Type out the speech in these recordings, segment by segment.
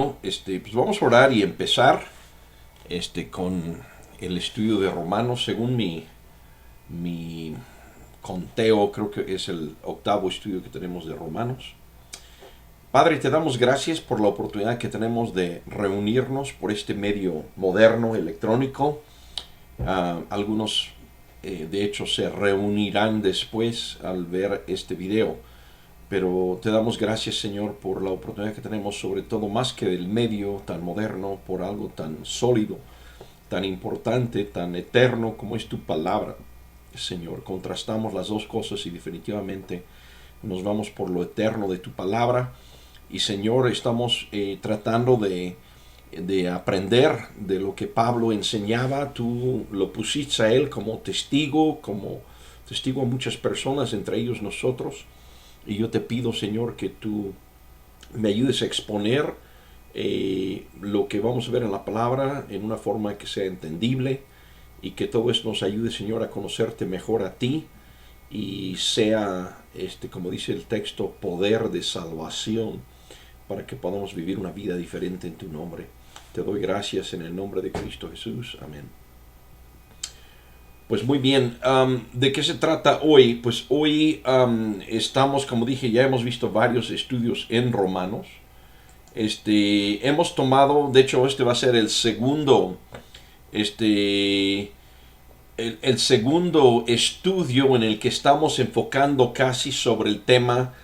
Pues vamos a orar y empezar con el estudio de Romanos. Según mi conteo, creo que es el octavo estudio que tenemos de Romanos. Padre, te damos gracias por la oportunidad que tenemos de reunirnos por este medio moderno, electrónico. Algunos, de hecho, se reunirán después al ver este video. Pero te damos gracias, Señor, por la oportunidad que tenemos, sobre todo más que del medio tan moderno, por algo tan sólido, tan importante, tan eterno como es tu palabra, Señor. Contrastamos las dos cosas y definitivamente nos vamos por lo eterno de tu palabra. Y, Señor, estamos tratando de aprender de lo que Pablo enseñaba. Tú lo pusiste a él como testigo a muchas personas, entre ellos nosotros. Y yo te pido, Señor, que tú me ayudes a exponer lo que vamos a ver en la palabra en una forma que sea entendible y que todo esto nos ayude, Señor, a conocerte mejor a ti y sea, como dice el texto, poder de salvación para que podamos vivir una vida diferente en tu nombre. Te doy gracias en el nombre de Cristo Jesús. Amén. Pues muy bien, ¿de qué se trata hoy? Pues hoy estamos, como dije, ya hemos visto varios estudios en Romanos. Hemos tomado, de hecho este va a ser el segundo, el segundo estudio en el que estamos enfocando casi sobre el tema,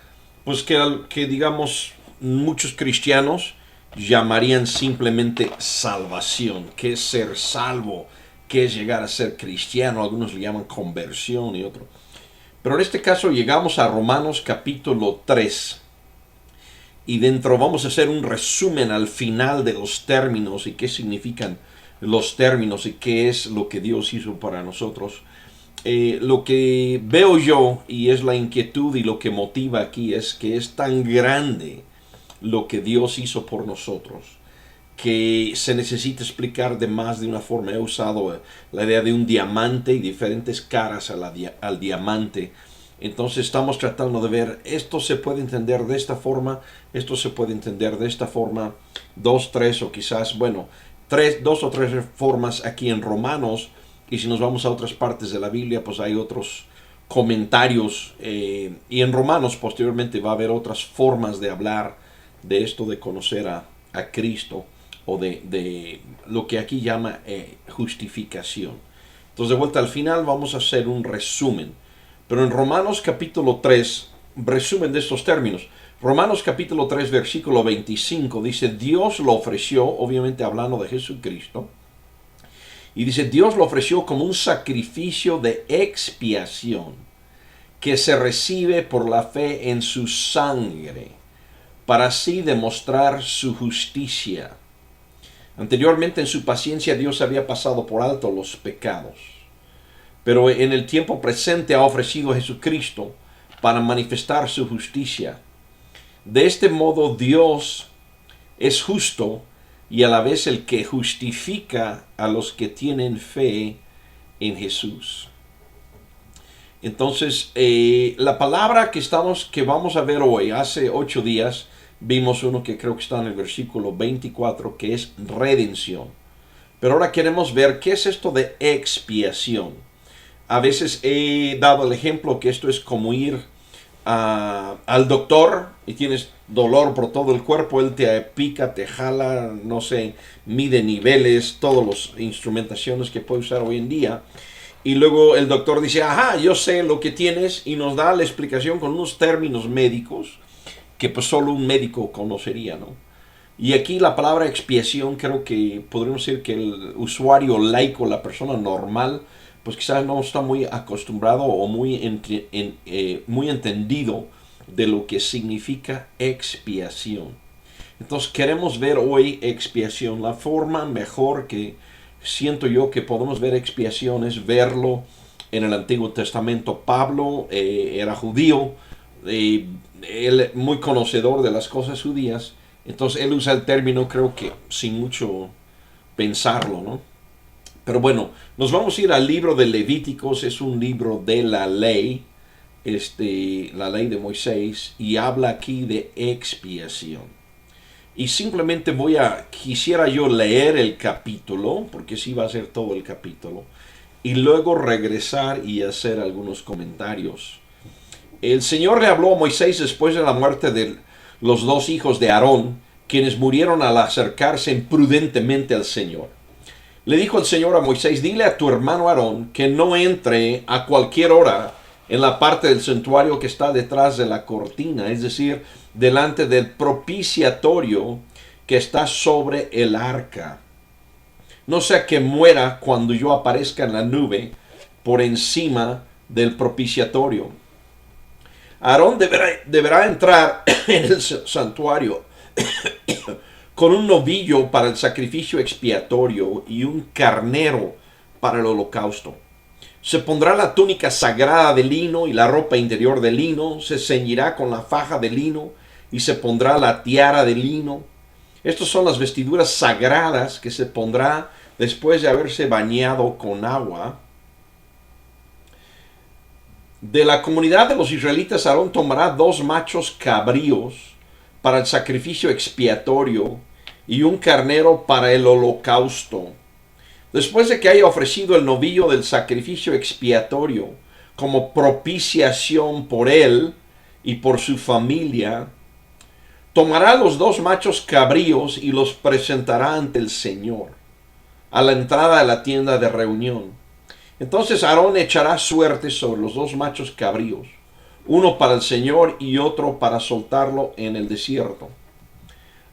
pues que digamos muchos cristianos llamarían simplemente salvación, que es ser salvo, que es llegar a ser cristiano. Algunos le llaman conversión y otro. Pero en este caso llegamos a Romanos capítulo 3 y dentro vamos a hacer un resumen al final de los términos y qué significan los términos y qué es lo que Dios hizo para nosotros. Lo que veo yo y es la inquietud y lo que motiva aquí es que es tan grande lo que Dios hizo por nosotros que se necesita explicar de más de una forma. He usado la idea de un diamante y diferentes caras al diamante. Entonces estamos tratando de ver, esto se puede entender de esta forma, esto se puede entender de esta forma, dos, tres o quizás, bueno, dos o tres formas aquí en Romanos. Y si nos vamos a otras partes de la Biblia, pues hay otros comentarios. Y en Romanos posteriormente va a haber otras formas de hablar de esto de conocer a Cristo o de lo que aquí llama justificación. Entonces, de vuelta al final vamos a hacer un resumen. Pero en Romanos capítulo 3, resumen de estos términos. Romanos capítulo 3, versículo 25 dice, Dios lo ofreció, obviamente hablando de Jesucristo, y dice, Dios lo ofreció como un sacrificio de expiación que se recibe por la fe en su sangre, para así demostrar su justicia. Anteriormente en su paciencia Dios había pasado por alto los pecados, pero en el tiempo presente ha ofrecido a Jesucristo para manifestar su justicia. De este modo Dios es justo y a la vez el que justifica a los que tienen fe en Jesús. Entonces, la palabra que vamos a ver hoy, hace 8 días, vimos uno que creo que está en el versículo 24, que es redención. Pero ahora queremos ver qué es esto de expiación. A veces he dado el ejemplo que esto es como ir al doctor y tienes dolor por todo el cuerpo, él te pica, te jala, no sé, mide niveles, todas las instrumentaciones que puede usar hoy en día. Y luego el doctor dice, ajá, yo sé lo que tienes, y nos da la explicación con unos términos médicos que pues solo un médico conocería, ¿no? Y aquí la palabra expiación, creo que podríamos decir que el usuario laico, la persona normal, pues quizás no está muy acostumbrado o muy entendido de lo que significa expiación. Entonces queremos ver hoy expiación. La forma mejor que siento yo que podemos ver expiación es verlo en el Antiguo Testamento. Pablo era judío, él muy conocedor de las cosas judías, entonces él usa el término, creo que sin mucho pensarlo, ¿no? Pero bueno, nos vamos a ir al libro de Levíticos, es un libro de la ley, la ley de Moisés, y habla aquí de expiación. Y simplemente quisiera yo leer el capítulo, porque sí va a ser todo el capítulo, y luego regresar y hacer algunos comentarios. El Señor le habló a Moisés después de la muerte de los dos hijos de Aarón, quienes murieron al acercarse imprudentemente al Señor. Le dijo el Señor a Moisés: dile a tu hermano Aarón que no entre a cualquier hora en la parte del santuario que está detrás de la cortina, es decir, delante del propiciatorio que está sobre el arca. No sea que muera cuando yo aparezca en la nube por encima del propiciatorio. Aarón deberá entrar en el santuario con un novillo para el sacrificio expiatorio y un carnero para el holocausto. Se pondrá la túnica sagrada de lino y la ropa interior de lino, se ceñirá con la faja de lino y se pondrá la tiara de lino. Estas son las vestiduras sagradas que se pondrá después de haberse bañado con agua. De la comunidad de los israelitas, Aarón tomará 2 machos cabríos para el sacrificio expiatorio y un carnero para el holocausto. Después de que haya ofrecido el novillo del sacrificio expiatorio como propiciación por él y por su familia, tomará los 2 machos cabríos y los presentará ante el Señor a la entrada de la tienda de reunión. Entonces Aarón echará suerte sobre los 2 machos cabríos, uno para el Señor y otro para soltarlo en el desierto.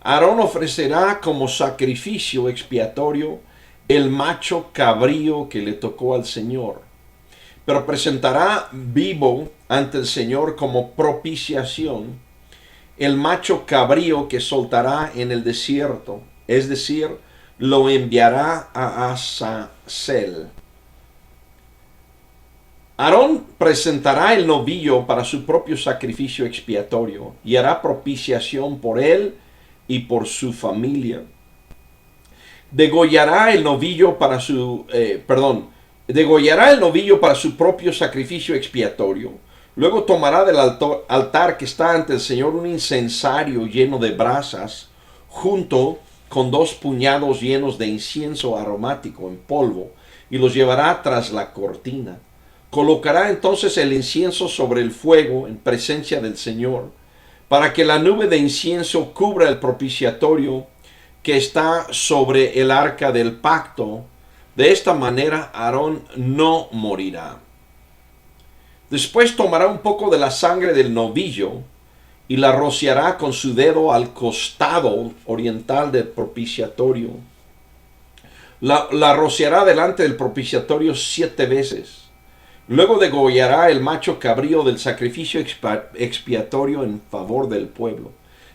Aarón ofrecerá como sacrificio expiatorio el macho cabrío que le tocó al Señor, pero presentará vivo ante el Señor como propiciación el macho cabrío que soltará en el desierto, es decir, lo enviará a Azazel. Aarón presentará el novillo para su propio sacrificio expiatorio y hará propiciación por él y por su familia. Degollará el novillo para su propio sacrificio expiatorio. Luego tomará del altar que está ante el Señor un incensario lleno de brasas, junto con 2 puñados llenos de incienso aromático en polvo, y los llevará tras la cortina. Colocará entonces el incienso sobre el fuego en presencia del Señor, para que la nube de incienso cubra el propiciatorio que está sobre el arca del pacto. De esta manera Aarón no morirá. Después tomará un poco de la sangre del novillo y la rociará con su dedo al costado oriental del propiciatorio. La rociará delante del propiciatorio 7 veces. Luego degollará el macho cabrío del sacrificio expiatorio en favor del pueblo.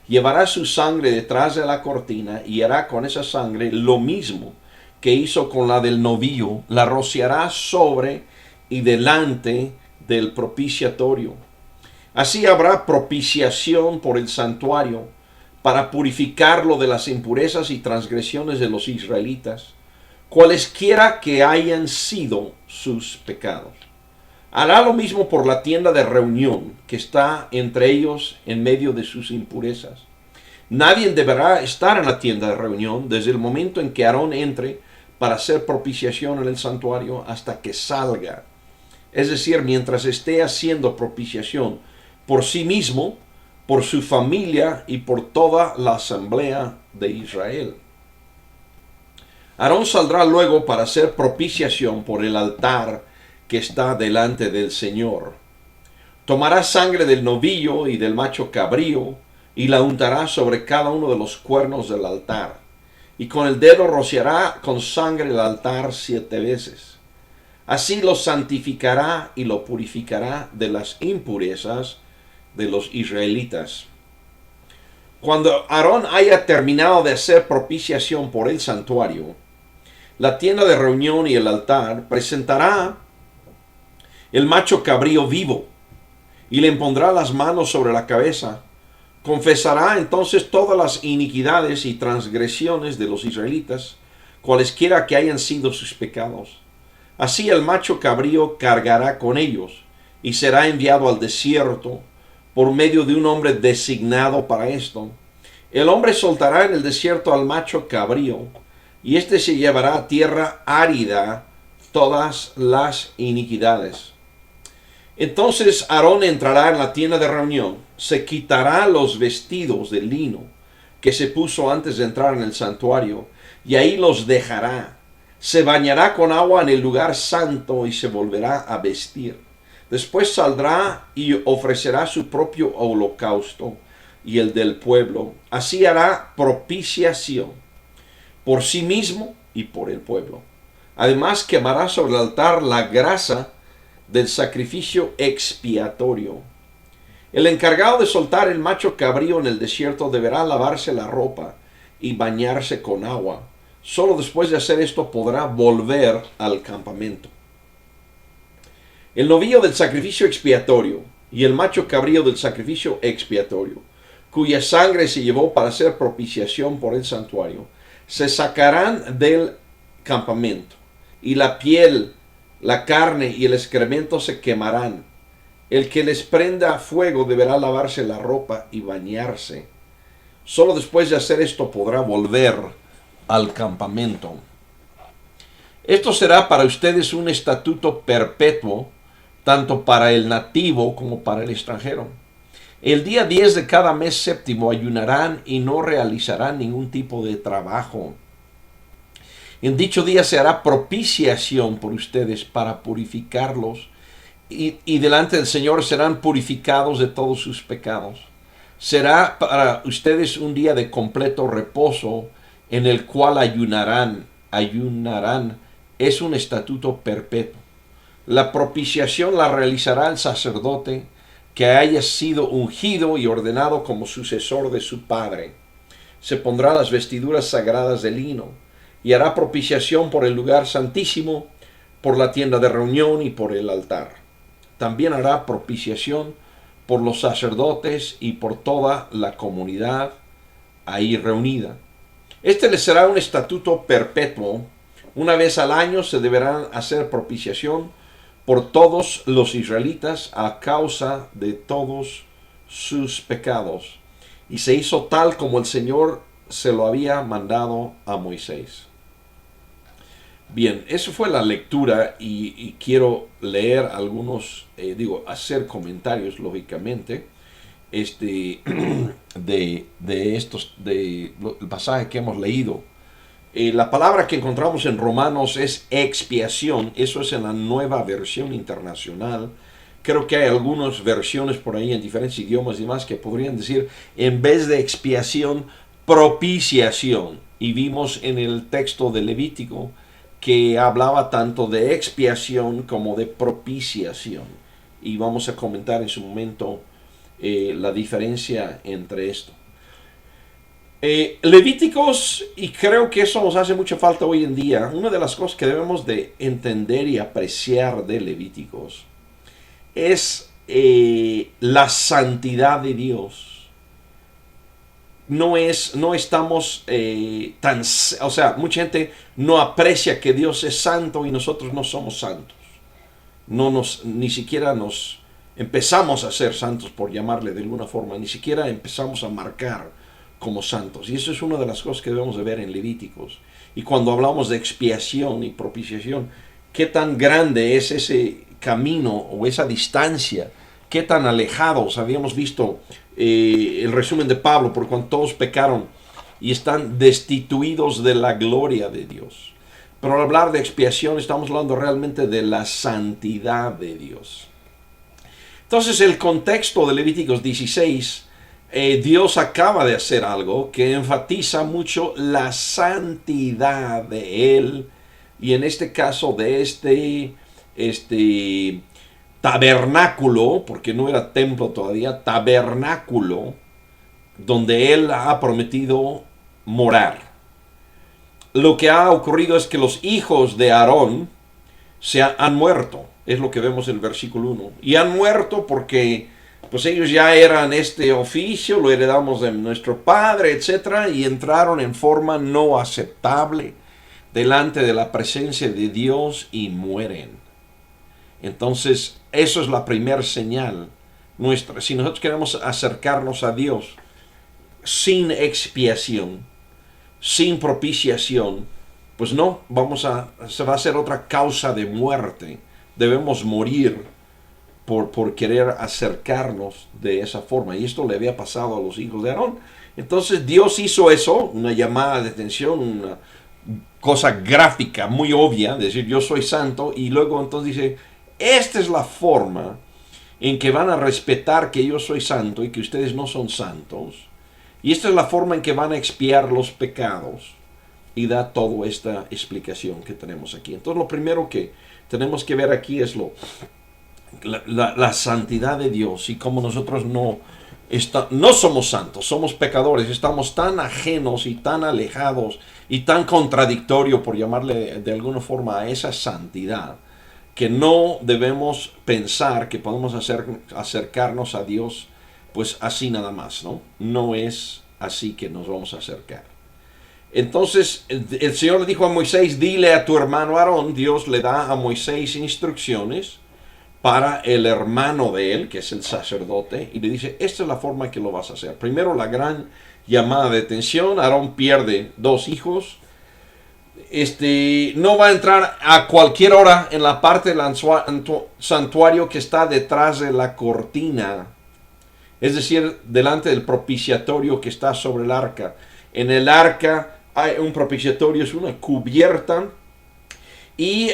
Llevará su sangre detrás de la cortina y hará con esa sangre lo mismo que hizo con la del novillo. La rociará sobre y delante del propiciatorio. Así habrá propiciación por el santuario para purificarlo de las impurezas y transgresiones de los israelitas, cualesquiera que hayan sido sus pecados. Hará lo mismo por la tienda de reunión que está entre ellos en medio de sus impurezas. Nadie deberá estar en la tienda de reunión desde el momento en que Aarón entre para hacer propiciación en el santuario hasta que salga. Es decir, mientras esté haciendo propiciación por sí mismo, por su familia y por toda la asamblea de Israel. Aarón saldrá luego para hacer propiciación por el altar que está delante del Señor. Tomará sangre del novillo y del macho cabrío y la untará sobre cada uno de los cuernos del altar, y con el dedo rociará con sangre el altar 7 veces. Así lo santificará y lo purificará de las impurezas de los israelitas. Cuando Aarón haya terminado de hacer propiciación por el santuario, la tienda de reunión y el altar, presentará el macho cabrío vivo y le impondrá las manos sobre la cabeza. Confesará entonces todas las iniquidades y transgresiones de los israelitas, cualesquiera que hayan sido sus pecados. Así el macho cabrío cargará con ellos y será enviado al desierto por medio de un hombre designado para esto. El hombre soltará en el desierto al macho cabrío, y éste se llevará a tierra árida todas las iniquidades. Entonces Aarón entrará en la tienda de reunión, se quitará los vestidos de lino que se puso antes de entrar en el santuario, y ahí los dejará. Se bañará con agua en el lugar santo y se volverá a vestir. Después saldrá y ofrecerá su propio holocausto y el del pueblo. Así hará propiciación por sí mismo y por el pueblo. Además quemará sobre el altar la grasa del sacrificio expiatorio. El encargado de soltar el macho cabrío en el desierto deberá lavarse la ropa y bañarse con agua. Solo después de hacer esto podrá volver al campamento. El novillo del sacrificio expiatorio y el macho cabrío del sacrificio expiatorio, cuya sangre se llevó para hacer propiciación por el santuario, se sacarán del campamento, y la piel, la carne y el excremento se quemarán. El que les prenda fuego deberá lavarse la ropa y bañarse. Solo después de hacer esto podrá volver al campamento. Esto será para ustedes un estatuto perpetuo, tanto para el nativo como para el extranjero. El día 10 de cada mes séptimo ayunarán y no realizarán ningún tipo de trabajo. En dicho día se hará propiciación por ustedes para purificarlos, y delante del Señor serán purificados de todos sus pecados. Será para ustedes un día de completo reposo en el cual ayunarán. Es un estatuto perpetuo. La propiciación la realizará el sacerdote que haya sido ungido y ordenado como sucesor de su padre. Se pondrá las vestiduras sagradas de lino y hará propiciación por el lugar santísimo, por la tienda de reunión y por el altar. También hará propiciación por los sacerdotes y por toda la comunidad ahí reunida. Este les será un estatuto perpetuo. Una vez al año se deberán hacer propiciación por todos los israelitas a causa de todos sus pecados. Y se hizo tal como el Señor se lo había mandado a Moisés. Bien, eso fue la lectura y quiero leer algunos, hacer comentarios, lógicamente, del pasaje que hemos leído. La palabra que encontramos en Romanos es expiación. Eso es en la Nueva Versión Internacional. Creo que hay algunas versiones por ahí en diferentes idiomas y demás que podrían decir, en vez de expiación, propiciación. Y vimos en el texto de Levítico que hablaba tanto de expiación como de propiciación. Y vamos a comentar en su momento la diferencia entre esto. Levíticos, y creo que eso nos hace mucha falta hoy en día, una de las cosas que debemos de entender y apreciar de Levíticos es la santidad de Dios. No estamos mucha gente no aprecia que Dios es santo y nosotros no somos santos. Ni siquiera nos empezamos a ser santos, por llamarle de alguna forma, ni siquiera empezamos a marcar como santos. Y eso es una de las cosas que debemos de ver en Levíticos. Y cuando hablamos de expiación y propiciación, qué tan grande es ese camino o esa distancia, qué tan alejados. Habíamos visto el resumen de Pablo, por cuanto todos pecaron y están destituidos de la gloria de Dios. Pero al hablar de expiación estamos hablando realmente de la santidad de Dios. Entonces el contexto de Levíticos 16, Dios acaba de hacer algo que enfatiza mucho la santidad de Él, y en este caso de este tabernáculo, porque no era templo todavía, tabernáculo, donde Él ha prometido morar. Lo que ha ocurrido es que los hijos de Aarón han muerto, es lo que vemos en el versículo 1, y han muerto porque pues ellos ya eran este oficio, lo heredamos de nuestro padre, etc., y entraron en forma no aceptable delante de la presencia de Dios y mueren. Entonces, eso es la primera señal nuestra. Si nosotros queremos acercarnos a Dios, sin expiación, sin propiciación, pues no, se va a hacer otra causa de muerte. Debemos morir por querer acercarnos de esa forma. Y esto le había pasado a los hijos de Aarón. Entonces Dios hizo eso, una llamada de atención, una cosa gráfica muy obvia, decir yo soy santo, y luego entonces dice, esta es la forma en que van a respetar que yo soy santo y que ustedes no son santos, y esta es la forma en que van a expiar los pecados, y da toda esta explicación que tenemos aquí. Entonces lo primero que tenemos que ver aquí es la santidad de Dios y cómo nosotros no somos santos, somos pecadores, estamos tan ajenos y tan alejados y tan contradictorio, por llamarle de alguna forma, a esa santidad, que no debemos pensar que podemos acercarnos a Dios pues así nada más, ¿no? No es así que nos vamos a acercar. Entonces el Señor le dijo a Moisés, dile a tu hermano Aarón. Dios le da a Moisés instrucciones para el hermano de él, que es el sacerdote, y le dice, esta es la forma en que lo vas a hacer. Primero, la gran llamada de atención. Aarón pierde 2 hijos. No va a entrar a cualquier hora en la parte del santuario que está detrás de la cortina, es decir, delante del propiciatorio que está sobre el arca. En el arca hay un propiciatorio, es una cubierta, y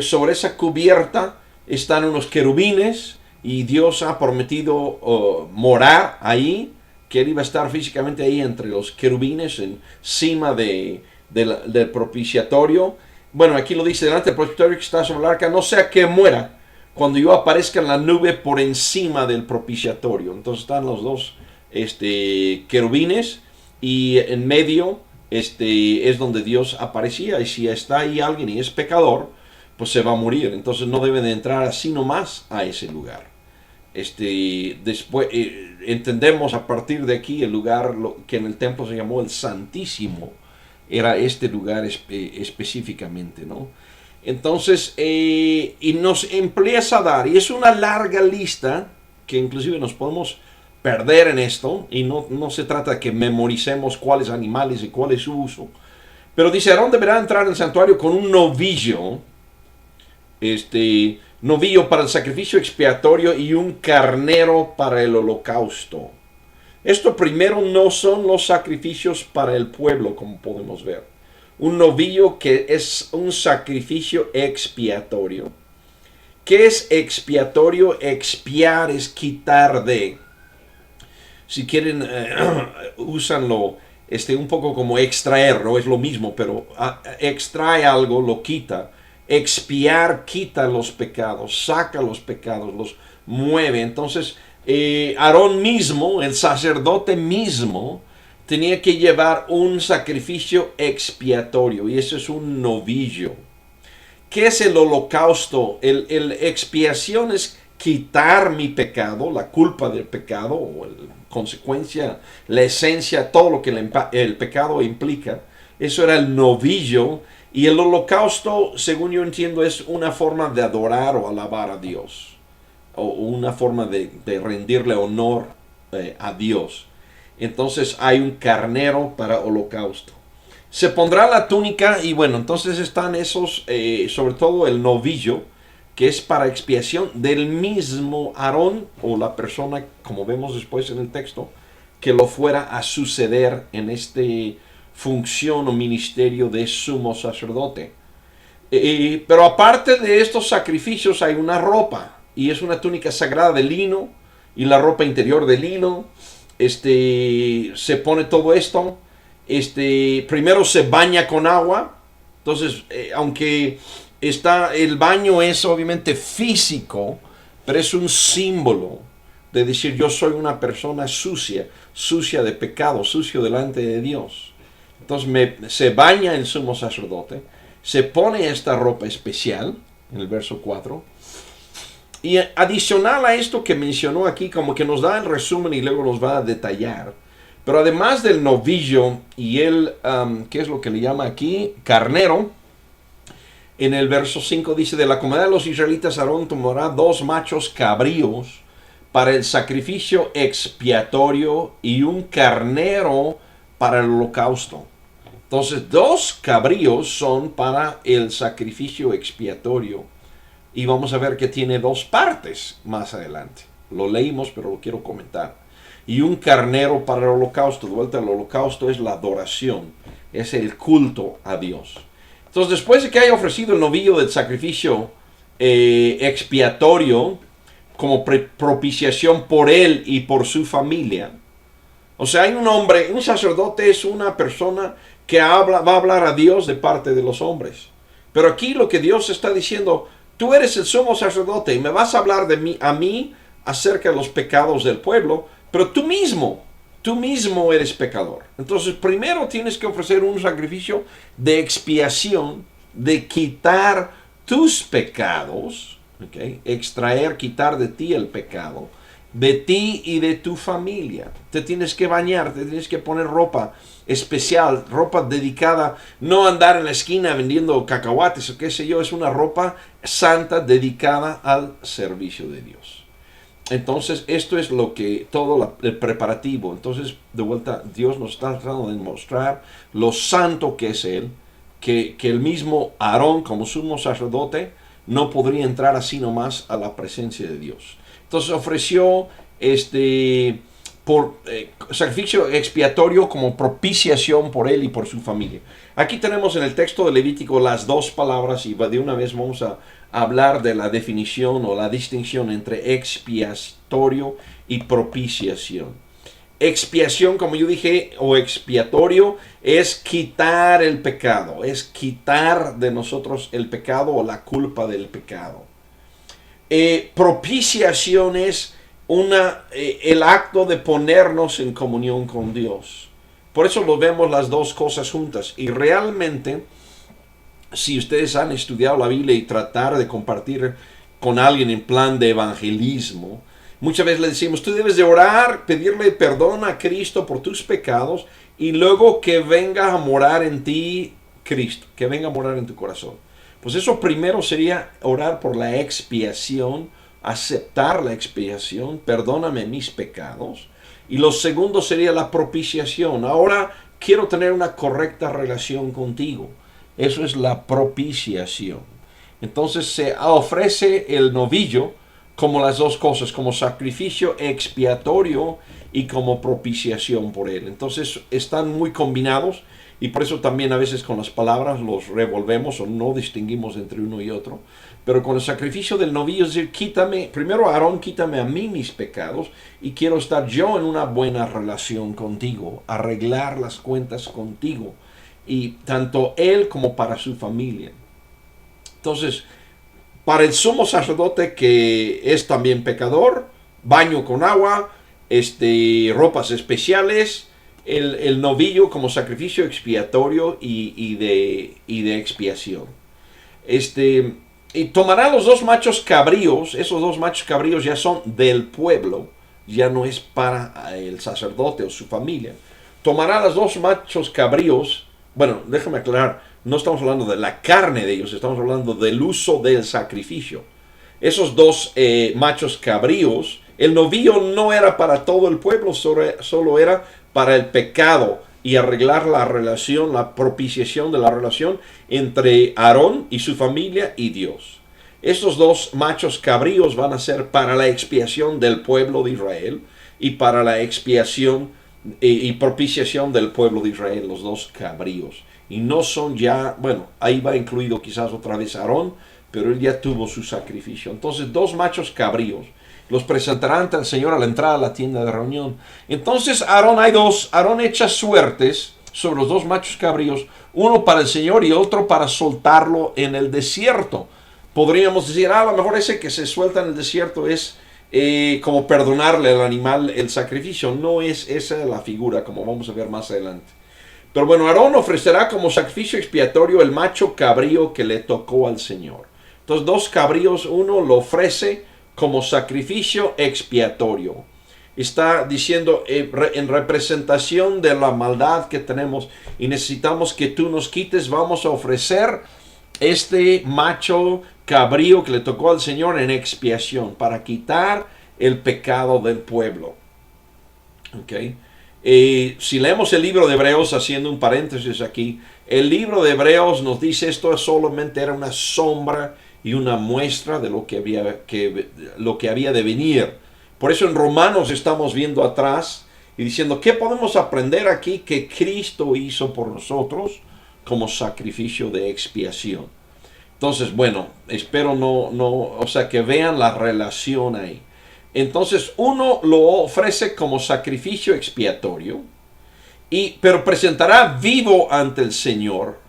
sobre esa cubierta están unos querubines, y Dios ha prometido morar ahí, que Él iba a estar físicamente ahí entre los querubines, encima del propiciatorio. Bueno, aquí lo dice, delante del propiciatorio que está sobre el arca, no sea que muera cuando yo aparezca en la nube por encima del propiciatorio. Entonces están los 2 querubines, y en medio es donde Dios aparecía, y si está ahí alguien y es pecador, pues se va a morir. Entonces no debe de entrar así nomás a ese lugar. Después entendemos a partir de aquí el lugar que en el templo se llamó el Santísimo, era este lugar específicamente, ¿no? Entonces, y nos empieza a dar, y es una larga lista que inclusive nos podemos perder en esto, y no se trata de que memoricemos cuáles animales y cuál es su uso, pero dice, Aarón deberá entrar en el santuario con un novillo, novillo para el sacrificio expiatorio y un carnero para el holocausto. Esto primero no son los sacrificios para el pueblo, como podemos ver. Un novillo que es un sacrificio expiatorio. ¿Qué es expiatorio? Expiar es quitar de. Si quieren, úsanlo un poco como extraer, no es lo mismo, pero extrae algo, lo quita. Expiar quita los pecados, saca los pecados, los mueve. Entonces, Aarón mismo, el sacerdote mismo, tenía que llevar un sacrificio expiatorio, y eso es un novillo. ¿Qué es el holocausto? El expiación es quitar mi pecado, la culpa del pecado, o la consecuencia, la esencia, todo lo que el pecado implica. Eso era el novillo. Y el holocausto, según yo entiendo, es una forma de adorar o alabar a Dios, o una forma de rendirle honor a Dios. Entonces hay un carnero para holocausto. Se pondrá la túnica, y bueno, entonces están esos, sobre todo el novillo, que es para expiación del mismo Aarón, o la persona, como vemos después en el texto, que lo fuera a suceder en función o ministerio de sumo sacerdote. Pero aparte de estos sacrificios hay una ropa, y es una túnica sagrada de lino, y la ropa interior de lino. Se pone todo esto. Primero se baña con agua. Entonces, aunque el baño es obviamente físico, pero es un símbolo de decir yo soy una persona sucia de pecado, sucio delante de Dios. Entonces se baña el sumo sacerdote, se pone esta ropa especial, en el verso 4, y adicional a esto que mencionó aquí, como que nos da el resumen y luego nos va a detallar, pero además del novillo y ¿qué es lo que le llama aquí? Carnero, en el verso 5 dice, de la comunidad de los israelitas Aarón tomará 2 machos cabríos para el sacrificio expiatorio y un carnero para el holocausto. Entonces, 2 cabríos son para el sacrificio expiatorio. Y vamos a ver que tiene 2 partes más adelante. Lo leímos, pero lo quiero comentar. Y un carnero para el holocausto. De vuelta, el holocausto es la adoración, es el culto a Dios. Entonces, después de que haya ofrecido el novillo del sacrificio expiatorio como propiciación por él y por su familia. O sea, hay un hombre, un sacerdote es una persona que va a hablar a Dios de parte de los hombres. Pero aquí lo que Dios está diciendo, tú eres el sumo sacerdote y me vas a hablar a mí acerca de los pecados del pueblo, pero tú mismo eres pecador. Entonces primero tienes que ofrecer un sacrificio de expiación, de quitar tus pecados, ¿okay? Quitar de ti el pecado, de ti y de tu familia. Te tienes que bañar, te tienes que poner ropa especial, ropa dedicada, no andar en la esquina vendiendo cacahuates o qué sé yo, es una ropa santa dedicada al servicio de Dios. Entonces, esto es lo que, todo el preparativo. Entonces, de vuelta, Dios nos está tratando de demostrar lo santo que es Él, que el mismo Aarón, como sumo sacerdote, no podría entrar así nomás a la presencia de Dios. Entonces, ofreció sacrificio expiatorio como propiciación por él y por su familia. Aquí tenemos en el texto de Levítico las 2 palabras y de una vez vamos a hablar de la definición o la distinción entre expiatorio y propiciación. Expiación, como yo dije, o expiatorio, es quitar el pecado, es quitar de nosotros el pecado o la culpa del pecado. Propiciación es el acto de ponernos en comunión con Dios. Por eso lo vemos las 2 cosas juntas. Y realmente, si ustedes han estudiado la Biblia y tratar de compartir con alguien en plan de evangelismo, muchas veces le decimos, tú debes de orar, pedirle perdón a Cristo por tus pecados y luego que venga a morar en ti Cristo, que venga a morar en tu corazón. Pues eso primero sería orar por la expiación, aceptar la expiación, perdóname mis pecados. Y lo segundo sería la propiciación. Ahora quiero tener una correcta relación contigo. Eso es la propiciación. Entonces se ofrece el novillo como las 2 cosas, como sacrificio expiatorio y como propiciación por él. Entonces están muy combinados y por eso también a veces con las palabras los revolvemos o no distinguimos entre uno y otro. Pero con el sacrificio del novillo es decir, primero Aarón, quítame a mí mis pecados y quiero estar yo en una buena relación contigo, arreglar las cuentas contigo y tanto él como para su familia. Entonces, para el sumo sacerdote que es también pecador, baño con agua, ropas especiales, el novillo como sacrificio expiatorio y de expiación. Y tomará los 2 machos cabríos, esos 2 machos cabríos ya son del pueblo, ya no es para el sacerdote o su familia. Tomará los 2 machos cabríos, bueno, déjame aclarar, no estamos hablando de la carne de ellos, estamos hablando del uso del sacrificio. Esos 2 machos cabríos, el novillo no era para todo el pueblo, solo era para el pecado y arreglar la relación, la propiciación de la relación entre Aarón y su familia y Dios. Estos 2 machos cabríos van a ser para la expiación del pueblo de Israel y para la expiación y propiciación del pueblo de Israel, los 2 cabríos. Y no son ya, bueno, ahí va incluido quizás otra vez Aarón, pero él ya tuvo su sacrificio. Entonces 2 machos cabríos los presentará ante el Señor a la entrada de la tienda de reunión. Entonces Aarón echa suertes sobre los 2 machos cabríos, uno para el Señor y otro para soltarlo en el desierto. Podríamos decir, a lo mejor ese que se suelta en el desierto es como perdonarle al animal el sacrificio. No es esa la figura, como vamos a ver más adelante. Pero bueno, Aarón ofrecerá como sacrificio expiatorio el macho cabrío que le tocó al Señor. Entonces 2 cabríos, uno lo ofrece como sacrificio expiatorio. Está diciendo en representación de la maldad que tenemos y necesitamos que tú nos quites, vamos a ofrecer este macho cabrío que le tocó al Señor en expiación para quitar el pecado del pueblo. ¿Okay? Si leemos el libro de Hebreos, haciendo un paréntesis aquí, el libro de Hebreos nos dice esto solamente era una sombra y una muestra de lo que había de venir. Por eso en Romanos estamos viendo atrás y diciendo, ¿qué podemos aprender aquí que Cristo hizo por nosotros como sacrificio de expiación? Entonces, bueno, espero que vean la relación ahí. Entonces, uno lo ofrece como sacrificio expiatorio, pero presentará vivo ante el Señor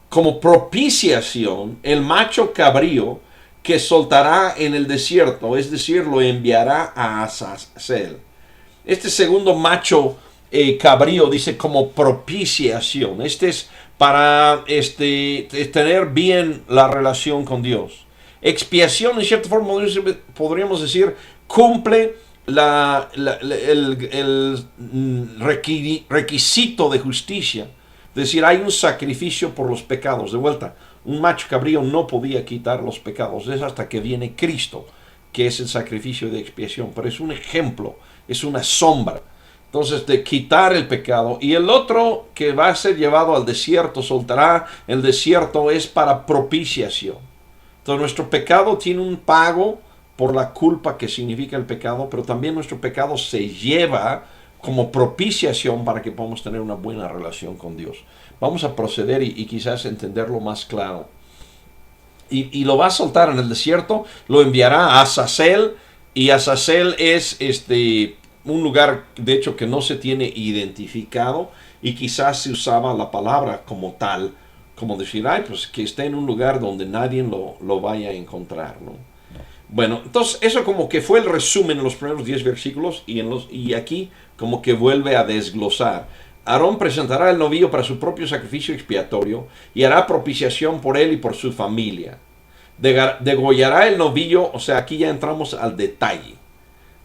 como propiciación el macho cabrío que soltará en el desierto, es decir, lo enviará a Azazel. Este segundo macho cabrío dice como propiciación. Este es para tener bien la relación con Dios. Expiación, en cierta forma, podríamos decir, cumple el requisito de justicia. Es decir, hay un sacrificio por los pecados. De vuelta, un macho cabrío no podía quitar los pecados. Es hasta que viene Cristo, que es el sacrificio de expiación. Pero es un ejemplo, es una sombra. Entonces, de quitar el pecado. Y el otro que va a ser llevado al desierto, soltará el desierto, es para propiciación. Entonces, nuestro pecado tiene un pago por la culpa que significa el pecado, pero también nuestro pecado se lleva como propiciación para que podamos tener una buena relación con Dios. Vamos a proceder y quizás entenderlo más claro. Y lo va a soltar en el desierto, lo enviará a Azazel, y Azazel es un lugar, de hecho, que no se tiene identificado, y quizás se usaba la palabra como tal, como decir, pues que esté en un lugar donde nadie lo vaya a encontrar, ¿no? Bueno, entonces eso como que fue el resumen en los primeros 10 versículos, y aquí como que vuelve a desglosar. Aarón presentará el novillo para su propio sacrificio expiatorio y hará propiciación por él y por su familia. Degollará el novillo, o sea, aquí ya entramos al detalle.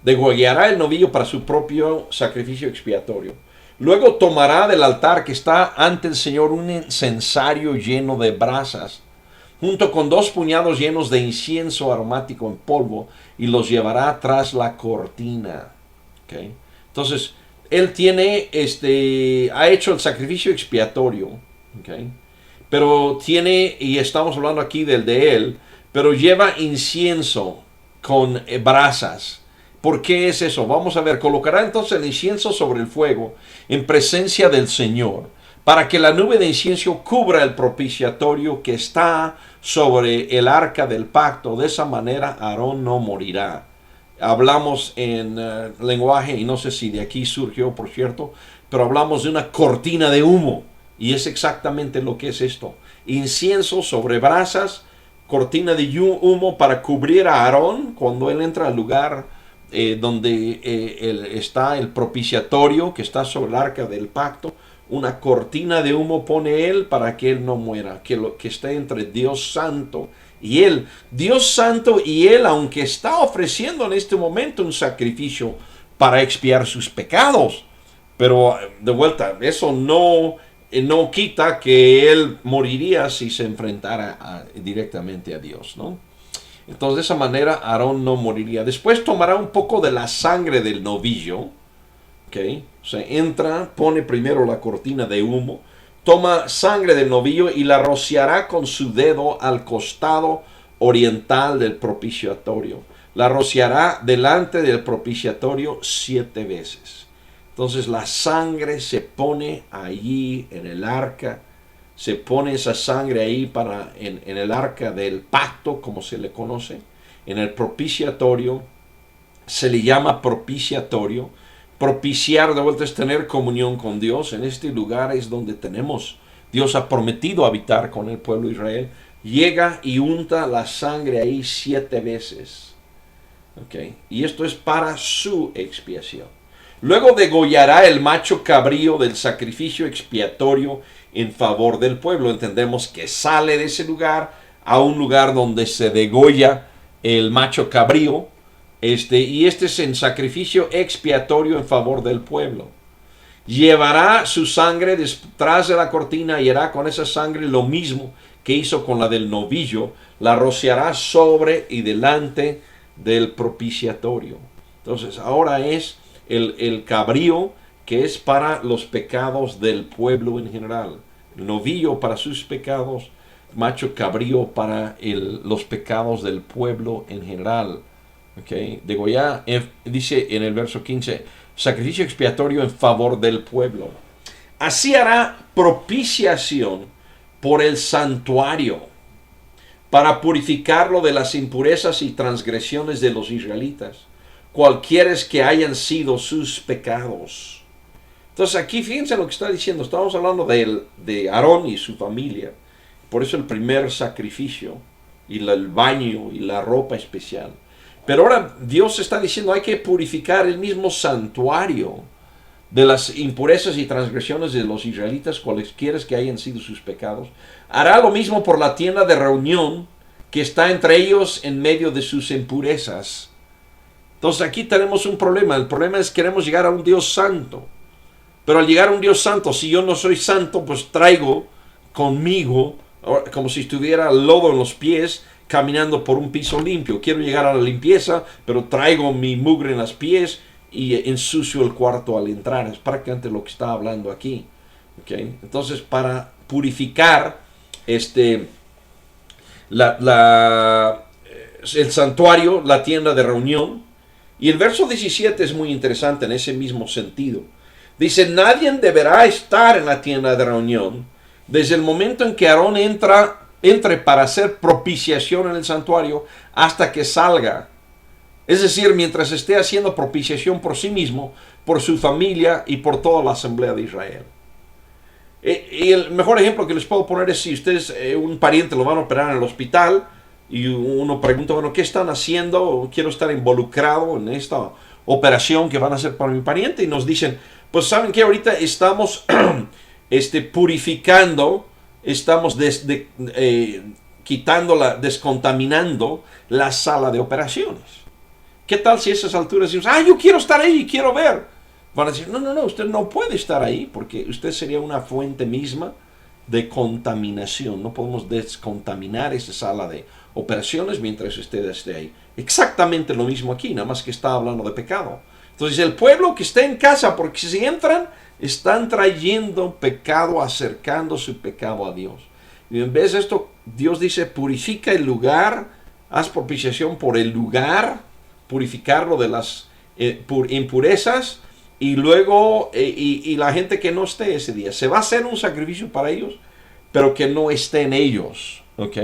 Degollará el novillo para su propio sacrificio expiatorio. Luego tomará del altar que está ante el Señor un incensario lleno de brasas, junto con 2 puñados llenos de incienso aromático en polvo, y los llevará tras la cortina. ¿Okay? Entonces, él ha hecho el sacrificio expiatorio, ¿okay? Pero y estamos hablando aquí del de él, pero lleva incienso con brasas. ¿Por qué es eso? Vamos a ver, colocará entonces el incienso sobre el fuego en presencia del Señor, para que la nube de incienso cubra el propiciatorio que está sobre el arca del pacto. De esa manera Aarón no morirá. Hablamos en lenguaje, y no sé si de aquí surgió, por cierto, pero hablamos de una cortina de humo, y es exactamente lo que es esto. Incienso sobre brasas, cortina de humo para cubrir a Aarón cuando él entra al lugar donde está el propiciatorio que está sobre el arca del pacto. Una cortina de humo pone él para que él no muera, que esté entre Dios Santo y él. Dios Santo y él, aunque está ofreciendo en este momento un sacrificio para expiar sus pecados. Pero de vuelta, eso no quita que él moriría si se enfrentara directamente a Dios, ¿no? Entonces, de esa manera, Aarón no moriría. Después tomará un poco de la sangre del novillo. ¿Okay? O sea, pone primero la cortina de humo, toma sangre del novillo y la rociará con su dedo al costado oriental del propiciatorio. La rociará delante del propiciatorio 7 veces. Entonces la sangre se pone allí en el arca. Se pone esa sangre ahí en el arca del pacto, como se le conoce. En el propiciatorio se le llama propiciatorio. Propiciar, de vuelta, es tener comunión con Dios. En este lugar es donde Dios ha prometido habitar con el pueblo de Israel. Llega y unta la sangre ahí 7 veces. ¿Okay? Y esto es para su expiación. Luego degollará el macho cabrío del sacrificio expiatorio en favor del pueblo. Entendemos que sale de ese lugar a un lugar donde se degolla el macho cabrío. Y este es en sacrificio expiatorio en favor del pueblo. Llevará su sangre detrás de la cortina y hará con esa sangre lo mismo que hizo con la del novillo. La rociará sobre y delante del propiciatorio. Entonces ahora es el cabrío que es para los pecados del pueblo en general. El novillo para sus pecados, macho cabrío para los pecados del pueblo en general. Okay. Digo ya, dice en el verso 15, sacrificio expiatorio en favor del pueblo. Así hará propiciación por el santuario, para purificarlo de las impurezas y transgresiones de los israelitas, cualquiera que hayan sido sus pecados. Entonces aquí fíjense lo que está diciendo. Estamos hablando de Aarón y su familia. Por eso el primer sacrificio y el baño y la ropa especial. Pero ahora Dios está diciendo hay que purificar el mismo santuario de las impurezas y transgresiones de los israelitas, cualesquiera que hayan sido sus pecados. Hará lo mismo por la tienda de reunión que está entre ellos en medio de sus impurezas. Entonces aquí tenemos un problema. El problema es que queremos llegar a un Dios santo. Pero al llegar a un Dios santo, si yo no soy santo, pues traigo conmigo, como si estuviera lodo en los pies, caminando por un piso limpio. Quiero llegar a la limpieza, pero traigo mi mugre en los pies y ensucio el cuarto al entrar. Es prácticamente lo que está hablando aquí. ¿Okay? Entonces, para purificar el santuario, la tienda de reunión. Y el verso 17 es muy interesante en ese mismo sentido. Dice, nadie deberá estar en la tienda de reunión desde el momento en que Aarón entre para hacer propiciación en el santuario hasta que salga. Es decir, mientras esté haciendo propiciación por sí mismo, por su familia y por toda la asamblea de Israel. Y el mejor ejemplo que les puedo poner es si ustedes, un pariente lo van a operar en el hospital y uno pregunta, bueno, ¿qué están haciendo? Quiero estar involucrado en esta operación que van a hacer para mi pariente. Y nos dicen, pues saben que ahorita estamos purificando, estamos descontaminando la sala de operaciones. ¿Qué tal si a esas alturas decimos, yo quiero estar ahí, quiero ver? Van a decir, no, usted no puede estar ahí porque usted sería una fuente misma de contaminación. No podemos descontaminar esa sala de operaciones mientras usted esté ahí. Exactamente lo mismo aquí, nada más que está hablando de pecado. Entonces el pueblo que esté en casa, porque si entran, están trayendo pecado, acercando su pecado a Dios. Y en vez de esto, Dios dice, purifica el lugar, haz propiciación por el lugar, purificarlo de las impurezas, y luego, y la gente que no esté ese día, se va a hacer un sacrificio para ellos, pero que no estén ellos, ¿ok?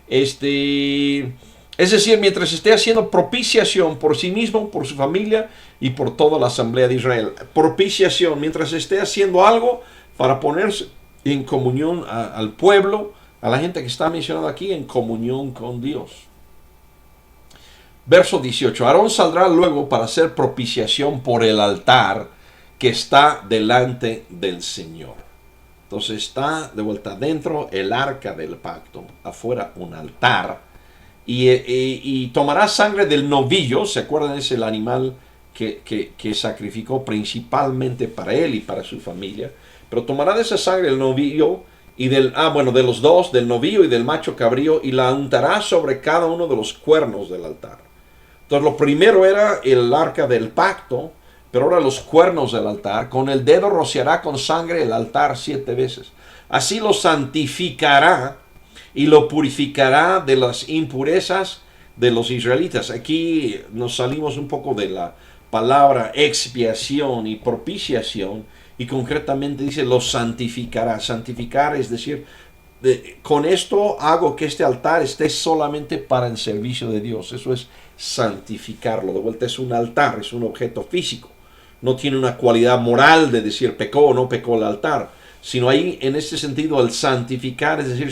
Es decir, mientras esté haciendo propiciación por sí mismo, por su familia y por toda la asamblea de Israel. Propiciación, mientras esté haciendo algo para ponerse en comunión al pueblo, a la gente que está mencionada aquí, en comunión con Dios. Verso 18. Aarón saldrá luego para hacer propiciación por el altar que está delante del Señor. Entonces está de vuelta adentro el arca del pacto, afuera un altar. Y tomará sangre del novillo, ¿se acuerdan? Es el animal que sacrificó principalmente para él y para su familia. Pero tomará de esa sangre el novillo y de los dos, del novillo y del macho cabrío, y la untará sobre cada uno de los cuernos del altar. Entonces lo primero era el arca del pacto, pero ahora los cuernos del altar. Con el dedo rociará con sangre el altar 7 veces. Así lo santificará y lo purificará de las impurezas de los israelitas. Aquí nos salimos un poco de la palabra expiación y propiciación, y concretamente dice lo santificará. Santificar es decir, con esto hago que este altar esté solamente para el servicio de Dios. Eso es santificarlo. De vuelta, es un altar, es un objeto físico. No tiene una cualidad moral de decir pecó o no pecó el altar, sino ahí en este sentido el santificar, es decir,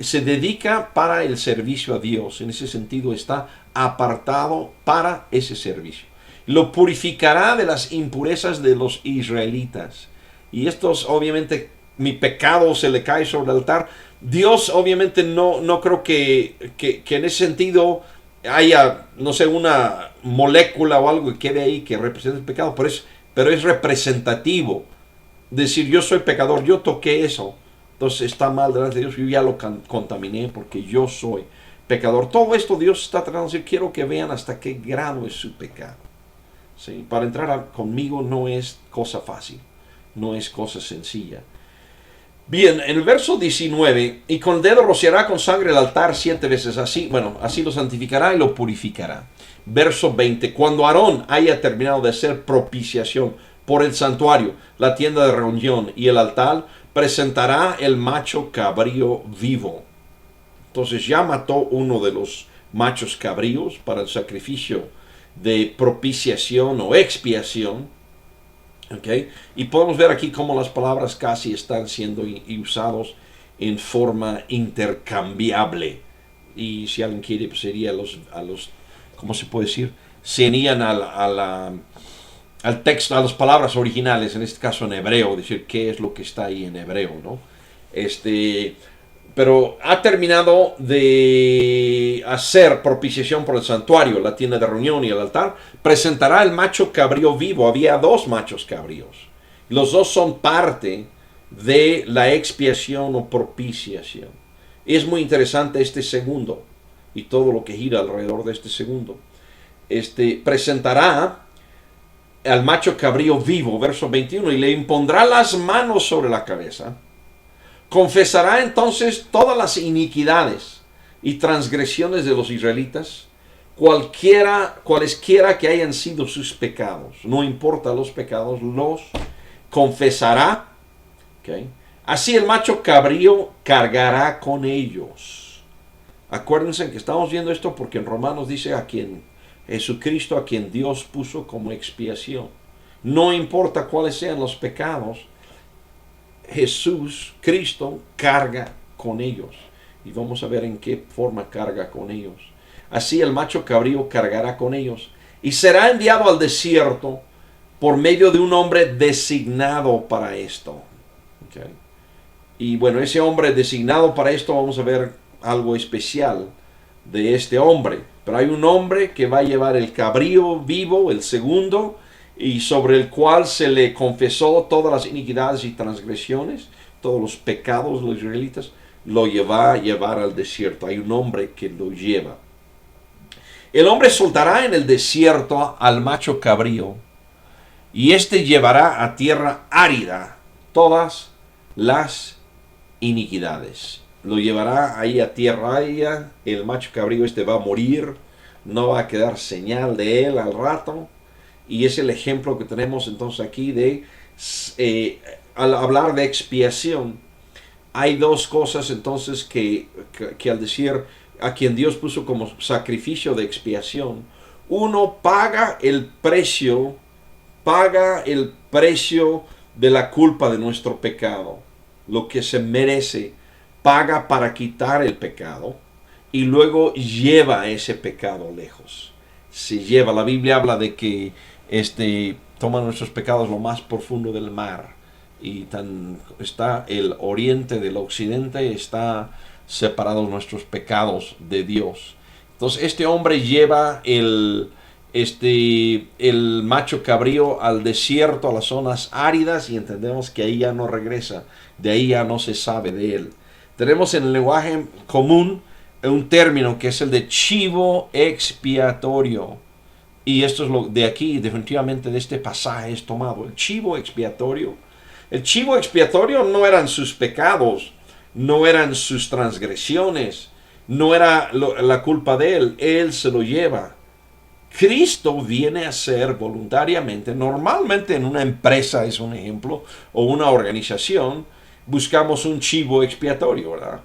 se dedica para el servicio a Dios. En ese sentido está apartado para ese servicio. Lo purificará de las impurezas de los israelitas. Y estos, obviamente, mi pecado se le cae sobre el altar. Dios obviamente no creo que en ese sentido haya, no sé, una molécula o algo que quede ahí que represente el pecado, pero es representativo. Decir, yo soy pecador, yo toqué eso, entonces está mal delante de Dios, yo ya lo contaminé porque yo soy. pecador. Todo esto Dios está tratando de decir, quiero que vean hasta qué grado es su pecado. ¿Sí? Para entrar conmigo no es cosa fácil, no es cosa sencilla. Bien, en el verso 19, y con el dedo rociará con sangre el altar 7 veces, así lo santificará y lo purificará. Verso 20, cuando Aarón haya terminado de hacer propiciación por el santuario, la tienda de reunión y el altar, presentará el macho cabrío vivo. Entonces ya mató uno de los machos cabríos para el sacrificio de propiciación o expiación. Okay. Y podemos ver aquí cómo las palabras casi están siendo usados en forma intercambiable. Y si alguien quiere, pues sería ¿cómo se puede decir? Serían al texto, a las palabras originales, en este caso en hebreo, decir qué es lo que está ahí en hebreo, ¿no? Pero ha terminado de hacer propiciación por el santuario, la tienda de reunión y el altar. Presentará el macho cabrío vivo. Había 2 machos cabríos. Los 2 son parte de la expiación o propiciación. Es muy interesante este segundo y todo lo que gira alrededor de este segundo. Presentará al macho cabrío vivo, verso 21, y le impondrá las manos sobre la cabeza. Confesará entonces todas las iniquidades y transgresiones de los israelitas, cualesquiera que hayan sido sus pecados. No importa los pecados, los confesará. ¿Okay? Así el macho cabrío cargará con ellos. Acuérdense que estamos viendo esto porque en Romanos dice a quien Jesucristo, a quien Dios puso como expiación. No importa cuáles sean los pecados, Jesús, Cristo, carga con ellos. Y vamos a ver en qué forma carga con ellos. Así el macho cabrío cargará con ellos. Y será enviado al desierto por medio de un hombre designado para esto. Okay. Y bueno, ese hombre designado para esto, vamos a ver algo especial de este hombre. Pero hay un hombre que va a llevar el cabrío vivo, el segundo, y sobre el cual se le confesó todas las iniquidades y transgresiones, todos los pecados de los israelitas, lo va a llevar al desierto. Hay un hombre que lo lleva. El hombre soltará en el desierto al macho cabrío, y éste llevará a tierra árida todas las iniquidades. Lo llevará ahí a tierra árida. El macho cabrío va a morir, no va a quedar señal de él al rato. Y es el ejemplo que tenemos entonces aquí de, al hablar de expiación, hay 2 cosas entonces que al decir a quien Dios puso como sacrificio de expiación, uno paga el precio de la culpa de nuestro pecado, lo que se merece, paga para quitar el pecado y luego lleva ese pecado lejos. Se lleva, la Biblia habla de que toma nuestros pecados lo más profundo del mar, y está el oriente del occidente, está separados nuestros pecados de Dios. Entonces este hombre lleva el macho cabrío al desierto, a las zonas áridas, y entendemos que ahí ya no regresa, de ahí ya no se sabe de él. Tenemos en el lenguaje común un término que es el de chivo expiatorio. Y esto es lo de aquí, definitivamente de este pasaje es tomado. El chivo expiatorio. El chivo expiatorio no eran sus pecados, no eran sus transgresiones, no era la culpa de él. Él se lo lleva. Cristo viene a ser voluntariamente, normalmente en una empresa es un ejemplo, o una organización, buscamos un chivo expiatorio, ¿verdad?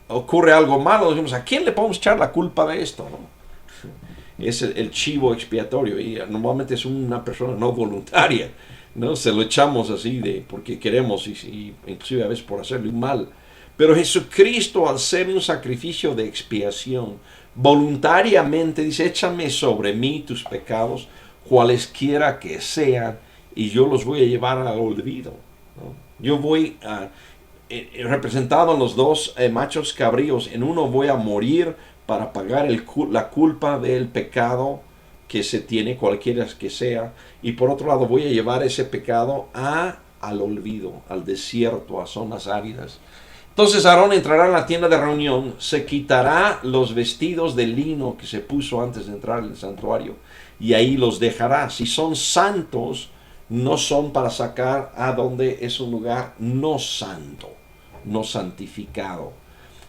Ocurre algo malo, decimos, ¿a quién le podemos echar la culpa de esto, no? Es el chivo expiatorio, y normalmente es una persona no voluntaria, ¿no? Se lo echamos así porque queremos, y inclusive a veces por hacerle un mal. Pero Jesucristo, al ser un sacrificio de expiación, voluntariamente dice, échame sobre mí tus pecados, cualesquiera que sean, y yo los voy a llevar al olvido, ¿no? Yo voy a, representado en los 2 machos cabríos, en uno voy a morir para pagar la culpa del pecado que se tiene, cualquiera que sea, y por otro lado voy a llevar ese pecado al olvido, al desierto, a zonas áridas. Entonces Aarón entrará en la tienda de reunión, se quitará los vestidos de lino que se puso antes de entrar en el santuario y ahí los dejará. Si son santos, no son para sacar a donde es un lugar no santo, no santificado.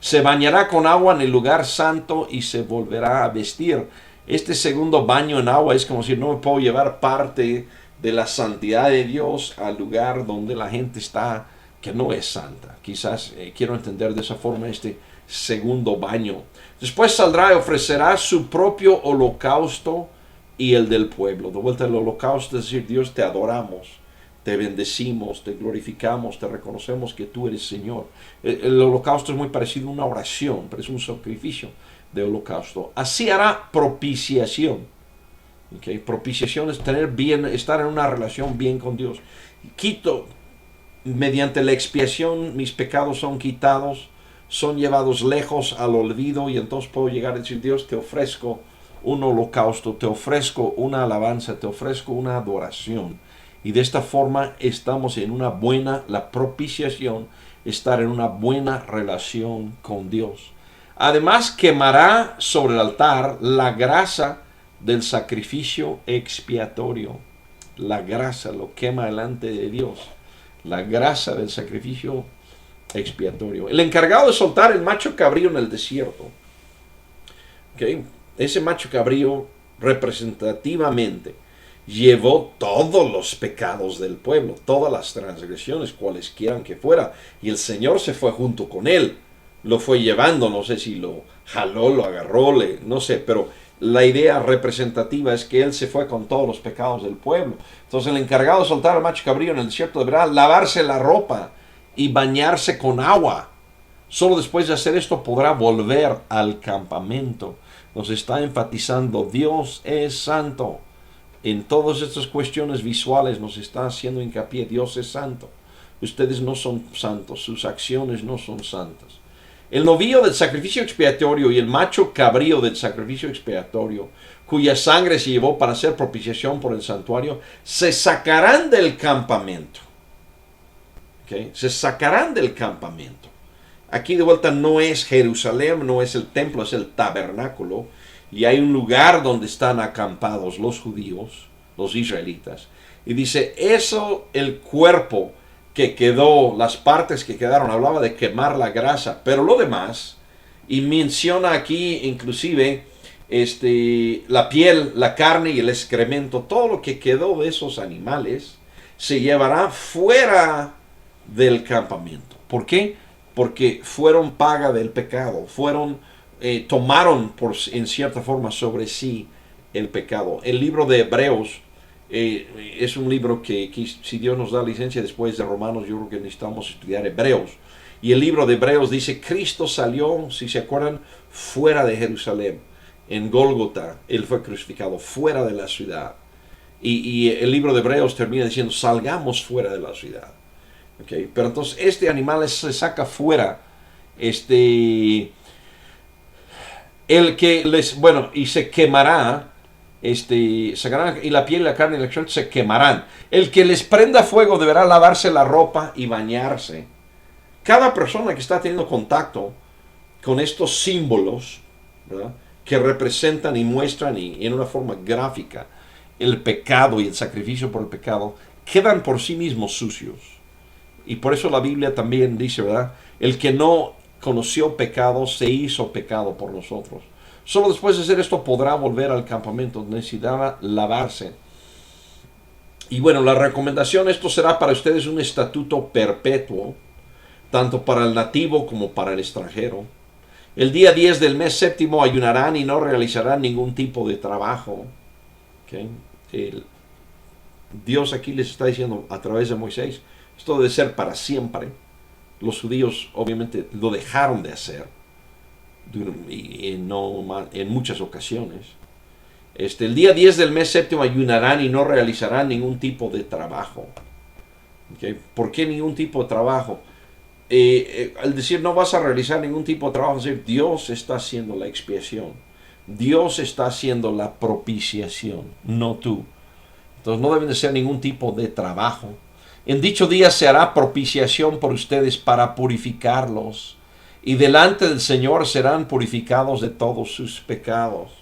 Se bañará con agua en el lugar santo y se volverá a vestir. Este segundo baño en agua es como si no me puedo llevar parte de la santidad de Dios al lugar donde la gente está que no es santa. Quizás quiero entender de esa forma este segundo baño. Después saldrá y ofrecerá su propio holocausto y el del pueblo. De vuelta, el holocausto es decir, Dios, te adoramos, te bendecimos, te glorificamos, te reconocemos que tú eres Señor. El holocausto es muy parecido a una oración, pero es un sacrificio de holocausto. Así hará propiciación. ¿Okay? Propiciación es estar en una relación bien con Dios. Mediante la expiación mis pecados son quitados, son llevados lejos al olvido y entonces puedo llegar a decir, Dios, te ofrezco un holocausto, te ofrezco una alabanza, te ofrezco una adoración. Y de esta forma estamos en la propiciación, estar en una buena relación con Dios. Además quemará sobre el altar la grasa del sacrificio expiatorio. La grasa lo quema delante de Dios. La grasa del sacrificio expiatorio. El encargado de soltar el macho cabrío en el desierto. ¿Okay? Ese macho cabrío representativamente llevó todos los pecados del pueblo, todas las transgresiones, cuales quieran que fuera. Y el Señor se fue junto con él. Lo fue llevando, no sé si lo jaló, lo agarró, no sé, pero la idea representativa es que él se fue con todos los pecados del pueblo. Entonces el encargado de soltar al macho cabrío en el desierto deberá lavarse la ropa y bañarse con agua. Solo después de hacer esto podrá volver al campamento. Nos está enfatizando, Dios es santo. En todas estas cuestiones visuales nos está haciendo hincapié, Dios es santo. Ustedes no son santos, sus acciones no son santas. El novillo del sacrificio expiatorio y el macho cabrío del sacrificio expiatorio, cuya sangre se llevó para hacer propiciación por el santuario, se sacarán del campamento. ¿Okay? Se sacarán del campamento. Aquí de vuelta no es Jerusalén, no es el templo, es el tabernáculo. Y hay un lugar donde están acampados los judíos, los israelitas. Y dice, eso, el cuerpo que quedó, las partes que quedaron, hablaba de quemar la grasa, pero lo demás, y menciona aquí inclusive la piel, la carne y el excremento, todo lo que quedó de esos animales, se llevará fuera del campamento. ¿Por qué? Porque fueron paga del pecado, tomaron en cierta forma sobre sí el pecado. El libro de Hebreos es un libro que si Dios nos da licencia después de Romanos, yo creo que necesitamos estudiar Hebreos. Y el libro de Hebreos dice, Cristo salió, si se acuerdan, fuera de Jerusalén, en Gólgota. Él fue crucificado fuera de la ciudad. Y el libro de Hebreos termina diciendo, salgamos fuera de la ciudad. ¿Okay? Pero entonces este animal se saca fuera, el que y se quemará, sacarán, y la piel, la carne y la acción se quemarán. El que les prenda fuego deberá lavarse la ropa y bañarse. Cada persona que está teniendo contacto con estos símbolos, ¿verdad?, que representan y muestran en una forma gráfica el pecado y el sacrificio por el pecado, quedan por sí mismos sucios. Y por eso la Biblia también dice, ¿verdad?, el que no conoció pecado se hizo pecado por nosotros. Solo después de hacer esto podrá volver al campamento. Necesitaba lavarse. Y bueno, la recomendación, esto será para ustedes un estatuto perpetuo, tanto para el nativo como para el extranjero. El día 10 del mes séptimo ayunarán y no realizarán ningún tipo de trabajo. ¿Okay? Dios aquí les está diciendo a través de Moisés, esto debe ser para siempre. Los judíos obviamente lo dejaron de hacer en muchas ocasiones. El día 10 del mes séptimo ayunarán y no realizarán ningún tipo de trabajo. ¿Okay? ¿Por qué ningún tipo de trabajo? Al decir no vas a realizar ningún tipo de trabajo, es decir, Dios está haciendo la expiación. Dios está haciendo la propiciación, no tú. Entonces no deben de ser ningún tipo de trabajo. En dicho día se hará propiciación por ustedes para purificarlos, y delante del Señor serán purificados de todos sus pecados.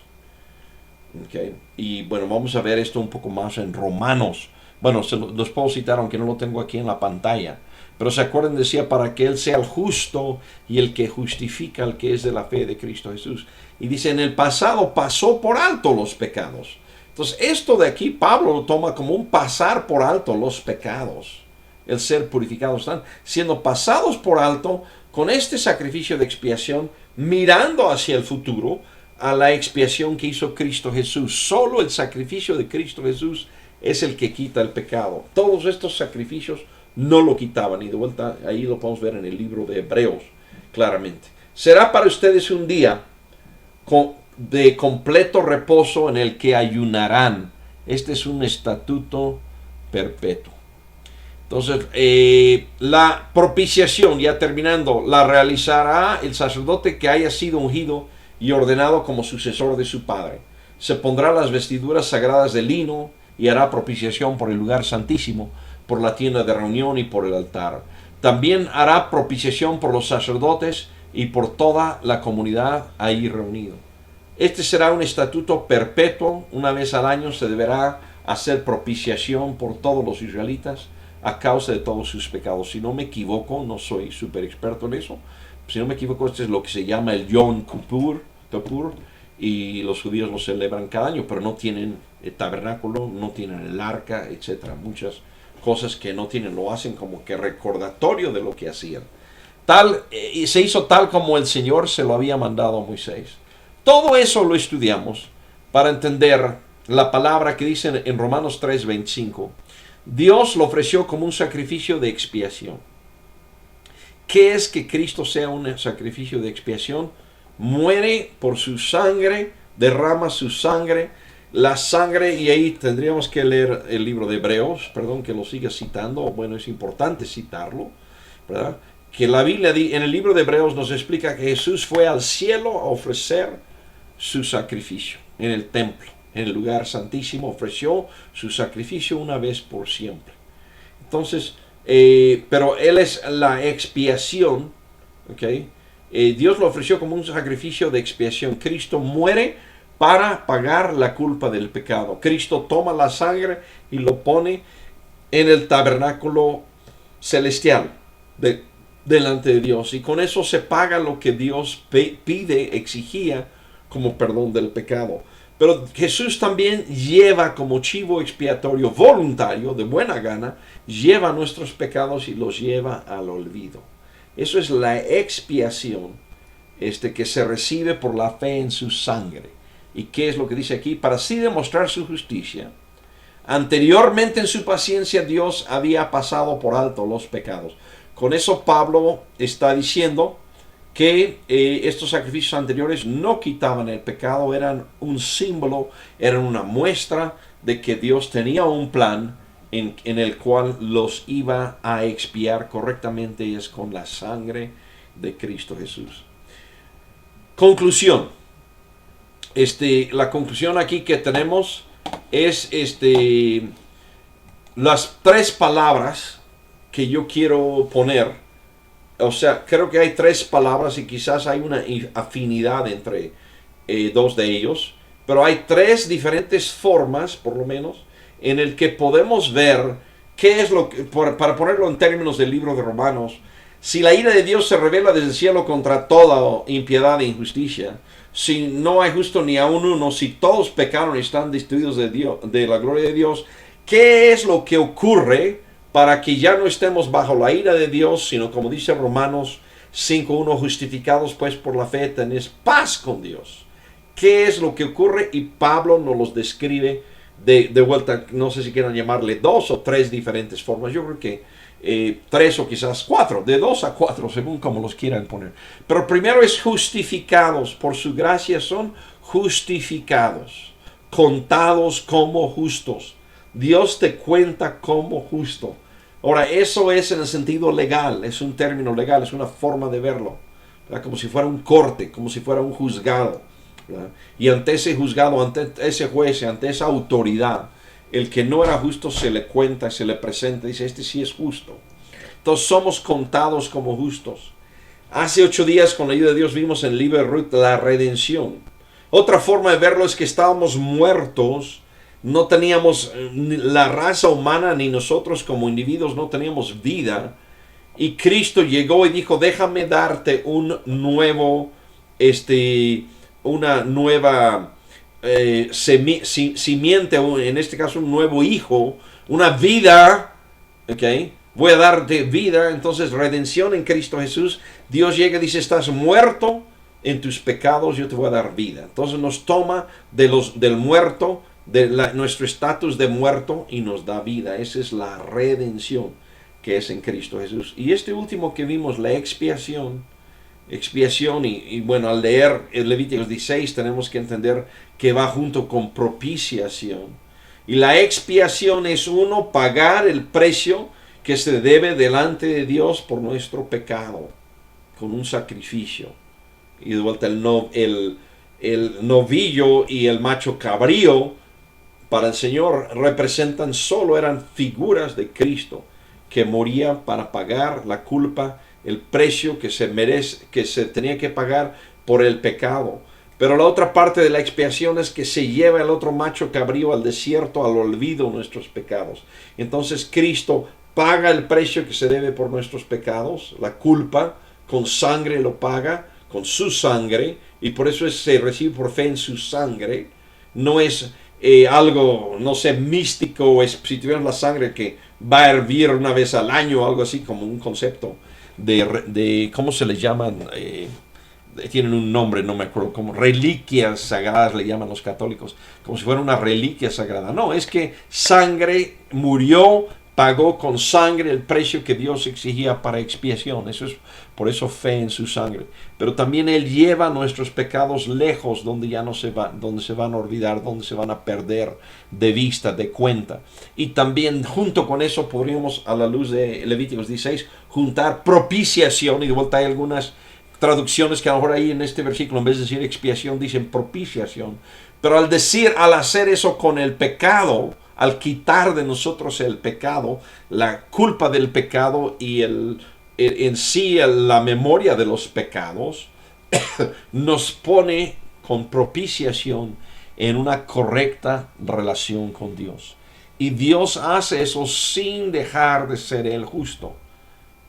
Okay. Y bueno, vamos a ver esto un poco más en Romanos. Bueno, los puedo citar aunque no lo tengo aquí en la pantalla. Pero se acuerdan, decía, para que Él sea el justo y el que justifica al que es de la fe de Cristo Jesús. Y dice, en el pasado pasó por alto los pecados. Entonces, esto de aquí Pablo lo toma como un pasar por alto los pecados. El ser purificados, están siendo pasados por alto con este sacrificio de expiación, mirando hacia el futuro, a la expiación que hizo Cristo Jesús. Solo el sacrificio de Cristo Jesús es el que quita el pecado. Todos estos sacrificios no lo quitaban. Y de vuelta, ahí lo podemos ver en el libro de Hebreos, claramente. Será para ustedes un día de completo reposo en el que ayunarán. Este es un estatuto perpetuo. Entonces, la propiciación, ya terminando, la realizará el sacerdote que haya sido ungido y ordenado como sucesor de su padre. Se pondrá las vestiduras sagradas de lino y hará propiciación por el lugar santísimo, por la tienda de reunión y por el altar. También hará propiciación por los sacerdotes y por toda la comunidad ahí reunido. Este será un estatuto perpetuo. Una vez al año se deberá hacer propiciación por todos los israelitas a causa de todos sus pecados. Si no me equivoco, no soy súper experto en eso, si no me equivoco, este es lo que se llama el Yom Kippur, y los judíos lo celebran cada año, pero no tienen el tabernáculo, no tienen el arca, etcétera. Muchas cosas que no tienen, lo hacen como que recordatorio de lo que hacían. Y se hizo tal como el Señor se lo había mandado a Moisés. Todo eso lo estudiamos para entender la palabra que dice en Romanos 3:25. Dios lo ofreció como un sacrificio de expiación. ¿Qué es que Cristo sea un sacrificio de expiación? Muere por su sangre, derrama su sangre, la sangre, y ahí tendríamos que leer el libro de Hebreos, perdón que lo siga citando, bueno, es importante citarlo, ¿verdad? Que la Biblia en el libro de Hebreos nos explica que Jesús fue al cielo a ofrecer su sacrificio en el templo, en el lugar santísimo, ofreció su sacrificio una vez por siempre. Entonces, pero Él es la expiación, ¿ok? Dios lo ofreció como un sacrificio de expiación. Cristo muere para pagar la culpa del pecado. Cristo toma la sangre y lo pone en el tabernáculo celestial delante de Dios. Y con eso se paga lo que Dios pide, exigía como perdón del pecado. Pero Jesús también lleva como chivo expiatorio voluntario, de buena gana, lleva nuestros pecados y los lleva al olvido. Eso es la expiación que se recibe por la fe en su sangre. ¿Y qué es lo que dice aquí? Para así demostrar su justicia. Anteriormente en su paciencia Dios había pasado por alto los pecados. Con eso Pablo está diciendo que estos sacrificios anteriores no quitaban el pecado, eran un símbolo, eran una muestra de que Dios tenía un plan en el cual los iba a expiar correctamente, y es con la sangre de Cristo Jesús. Conclusión. La conclusión aquí que tenemos es las tres palabras que yo quiero poner. O sea, creo que hay tres palabras y quizás hay una afinidad entre dos de ellos, pero hay tres diferentes formas, por lo menos, en el que podemos ver qué es lo que, para ponerlo en términos del libro de Romanos, si la ira de Dios se revela desde el cielo contra toda impiedad e injusticia, si no hay justo ni aun uno, si todos pecaron y están destituidos de la gloria de Dios, ¿qué es lo que ocurre para que ya no estemos bajo la ira de Dios, sino como dice Romanos 5:1, justificados pues por la fe tenéis paz con Dios? ¿Qué es lo que ocurre? Y Pablo nos los describe de vuelta, no sé si quieran llamarle dos o tres diferentes formas. Yo creo que tres o quizás cuatro, de 2 a 4, según como los quieran poner. Pero primero es justificados, por su gracia son justificados, contados como justos. Dios te cuenta como justo. Ahora, eso es en el sentido legal, es un término legal, es una forma de verlo, ¿verdad? Como si fuera un corte, como si fuera un juzgado, ¿verdad? Y ante ese juzgado, ante ese juez, ante esa autoridad, el que no era justo se le cuenta, se le presenta, dice, este sí es justo. Entonces somos contados como justos. Hace 8 días, con la ayuda de Dios, vimos en el libro de Ruth la redención. Otra forma de verlo es que estábamos muertos, no teníamos la raza humana, ni nosotros como individuos no teníamos vida. Y Cristo llegó y dijo, déjame darte un nuevo, una nueva simiente, en este caso un nuevo hijo, una vida, ¿ok? Voy a darte vida. Entonces, redención en Cristo Jesús. Dios llega y dice, estás muerto en tus pecados, yo te voy a dar vida. Entonces nos toma del muerto, nuestro estatus de muerto, y nos da vida. Esa es la redención que es en Cristo Jesús. Y este último que vimos, la expiación, y bueno, al leer el Levíticos 16 tenemos que entender que va junto con propiciación. Y la expiación es pagar el precio que se debe delante de Dios por nuestro pecado, con un sacrificio. Y de vuelta el novillo y el macho cabrío para el Señor eran figuras de Cristo, que moría para pagar la culpa, el precio que se tenía que pagar por el pecado. Pero la otra parte de la expiación es que se lleva el otro macho cabrío al desierto, al olvido, nuestros pecados. Entonces Cristo paga el precio que se debe por nuestros pecados, la culpa, con sangre lo paga, con su sangre, y por eso se recibe por fe en su sangre. No es algo, no sé, místico, si tuviéramos la sangre que va a hervir una vez al año, algo así como un concepto de ¿cómo se le llaman? Tienen un nombre, no me acuerdo, como reliquias sagradas le llaman los católicos, como si fuera una reliquia sagrada. No, es que sangre murió, pagó con sangre el precio que Dios exigía para expiación. Eso es por eso fe en su sangre. Pero también Él lleva nuestros pecados lejos, donde ya no se van, donde se van a olvidar, donde se van a perder de vista, de cuenta. Y también junto con eso podríamos, a la luz de Levíticos 16, juntar propiciación. Y de vuelta hay algunas traducciones que a lo mejor ahí en este versículo, en vez de decir expiación, dicen propiciación. Pero al hacer eso con el pecado, al quitar de nosotros el pecado, la culpa del pecado y en sí la memoria de los pecados, nos pone con propiciación en una correcta relación con Dios. Y Dios hace eso sin dejar de ser el justo,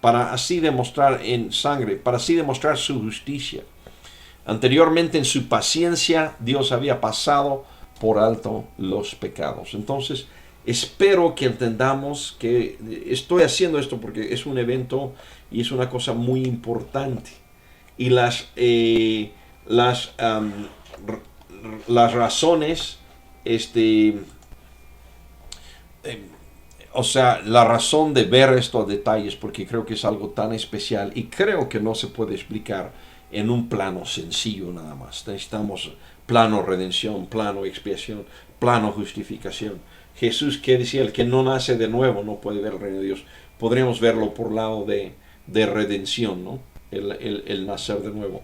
para así demostrar en sangre, para así demostrar su justicia. Anteriormente, en su paciencia, Dios había pasado por alto los pecados. Entonces, espero que entendamos que estoy haciendo esto porque es un evento y es una cosa muy importante. Y las razones, o sea, la razón de ver estos detalles, porque creo que es algo tan especial y creo que no se puede explicar en un plano sencillo nada más. Necesitamos plano redención, plano expiación, plano justificación. Jesús, que decía, el que no nace de nuevo no puede ver el reino de Dios. Podríamos verlo por lado de redención, ¿no? El nacer de nuevo.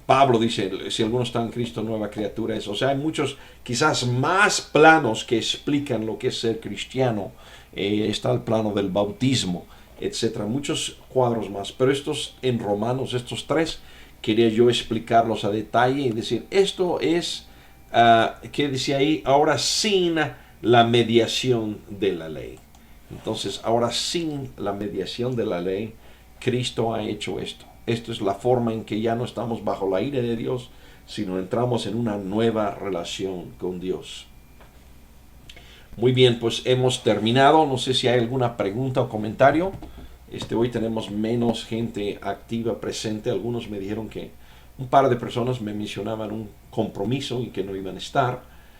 Pablo dice, si alguno está en Cristo, nueva criatura es. O sea, hay muchos, quizás más planos que explican lo que es ser cristiano. Está el plano del bautismo, etcétera. Muchos cuadros más. Pero estos en Romanos, estos 3, quería yo explicarlos a detalle y decir, esto es, ¿qué decía ahí? Ahora sin la mediación de la ley. Entonces, ahora sin la mediación de la ley, Cristo ha hecho esto. Esto es la forma en que ya no estamos bajo la ira de Dios, sino entramos en una nueva relación con Dios. Muy bien, pues hemos terminado. No sé si hay alguna pregunta o comentario. Hoy tenemos menos gente activa presente. Algunos me dijeron que un par de personas me mencionaban un compromiso y que no iban a estar.